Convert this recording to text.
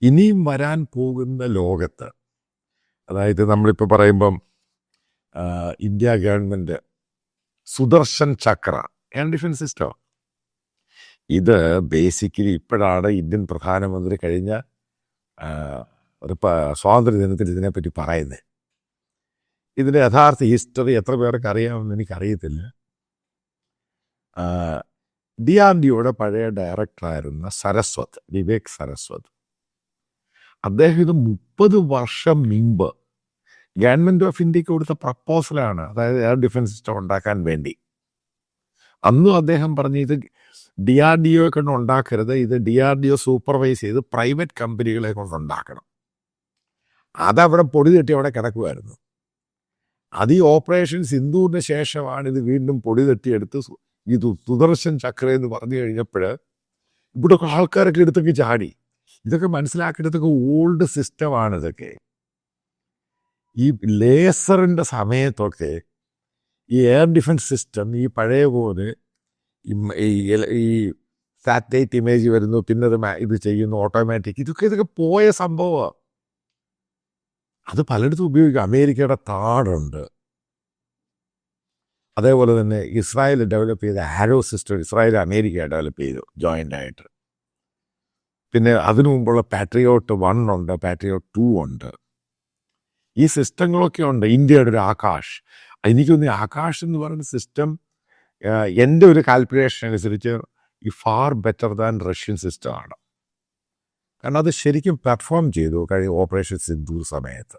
ഇനിയും വരാൻ പോകുന്ന ലോകത്ത്, അതായത് നമ്മളിപ്പോൾ പറയുമ്പം ഇന്ത്യ ഗവൺമെൻറ് സുദർശൻ ചക്ര എയർ ഡിഫൻസ് സിസ്റ്റം, ഇത് ബേസിക്കലി ഇപ്പോഴാണ് ഇന്ത്യൻ പ്രധാനമന്ത്രി കഴിഞ്ഞ സ്വാതന്ത്ര്യ ദിനത്തിൽ ഇതിനെപ്പറ്റി പറയുന്നത്. ഇതിൻ്റെ യഥാർത്ഥ ഹിസ്റ്ററി എത്ര പേർക്ക് അറിയാമെന്ന് എനിക്കറിയത്തില്ല. DRDOയുടെ പഴയ ഡയറക്ടറായിരുന്ന സരസ്വത്, വിവേക് സരസ്വത്, അദ്ദേഹം ഇത് 30 വർഷം മുമ്പ് ഗവൺമെൻറ് ഓഫ് ഇന്ത്യക്ക് കൊടുത്ത പ്രപ്പോസലാണ്, അതായത് എയർ ഡിഫൻസ് സിസ്റ്റം ഉണ്ടാക്കാൻ വേണ്ടി. അന്നും അദ്ദേഹം പറഞ്ഞു ഇത് DRDO കൊണ്ട് ഉണ്ടാക്കരുത്, ഇത് DRDO സൂപ്പർവൈസ് ചെയ്ത് പ്രൈവറ്റ് കമ്പനികളെ കൊണ്ടുണ്ടാക്കണം. അതവിടെ പൊടി തട്ടി അവിടെ കിടക്കുമായിരുന്നു. അത് ഈ ഓപ്പറേഷൻ സിന്ദൂറിന് ശേഷമാണ് ഇത് വീണ്ടും പൊടി തട്ടിയെടുത്ത് ഇത് സുദർശൻ ചക്ര എന്ന് പറഞ്ഞു കഴിഞ്ഞപ്പോൾ ഇവിടെ ആൾക്കാരൊക്കെ എടുത്തൊക്കെ ചാടി. ഇതൊക്കെ മനസ്സിലാക്കിയിടത്തൊക്കെ ഓൾഡ് സിസ്റ്റമാണ് ഇതൊക്കെ. ഈ ലേസറിൻ്റെ സമയത്തൊക്കെ ഈ എയർ ഡിഫൻസ് സിസ്റ്റം ഈ പഴയ പോലെ ഈ സാറ്റലൈറ്റ് ഇമേജ് വരുന്നു, പിന്നെ ഇത് ചെയ്യുന്നു ഓട്ടോമാറ്റിക്, ഇതൊക്കെ പോയ സംഭവമാണ്. അത് പലയിടത്തും ഉപയോഗിക്കും. അമേരിക്കയുടെ താടുണ്ട്. അതേപോലെ തന്നെ ഇസ്രായേൽ ഡെവലപ്പ് ചെയ്ത ആരോ സിസ്റ്റം ഇസ്രായേൽ അമേരിക്ക ഡെവലപ്പ് ചെയ്തു ജോയിൻ്റ് ആയിട്ട്. പിന്നെ അതിനു മുമ്പുള്ള പാട്രിയോട്ട് 1 ഉണ്ട്, പാട്രിയോട്ട് 2 ഉണ്ട്. ഈ സിസ്റ്റങ്ങളൊക്കെ ഉണ്ട്. ഇന്ത്യയുടെ ഒരു ആകാശ്, എനിക്കൊന്ന് ആകാശ് എന്ന് പറയുന്ന സിസ്റ്റം എൻ്റെ ഒരു കാൽക്കുലേഷൻ അനുസരിച്ച് ഈ ഫാർ ബെറ്റർ ദാൻ റഷ്യൻ സിസ്റ്റമാണ്. കാരണം അത് ശരിക്കും പെർഫോം ചെയ്തു കഴിഞ്ഞ ഓപ്പറേഷൻ സിന്ദൂർ സമയത്ത്.